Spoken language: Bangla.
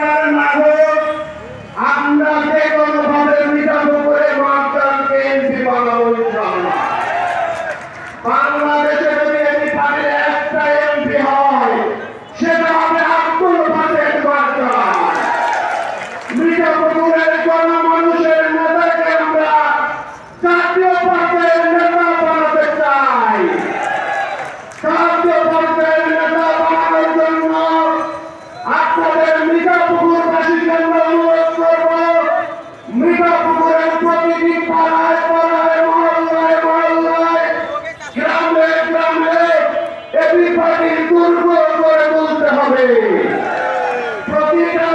সরকার না হোক, আমরা যে কোনো ভাবে মিঠাপুকুরে মাস্টারকে এমপি বানাবো ইনশাআল্লাহ। বাংলাদেশে যদি এমপি পার্টির একটা এমপি হয়, সেটা হবে আব্দুল বাসেত মাস্টার। মিঠাপুকুরের জনমানুষের নেতাকে আমরা জাতীয় পর্যায়ের নেতা বানাতে চাই। জাতীয় পর্যায়ের নেতা বানানোর জন্য আপনাদের মিঠাপুকুরবাসীকে আমরা অনুরোধ করব, মিঠাপুকুরের প্রতিটি পাড়ায় পাড়ায়, মহল্লায় মহল্লায়, গ্রামে গ্রামে এমপি পার্টির দুর্গ করে তুলতে হবে। প্রতিটা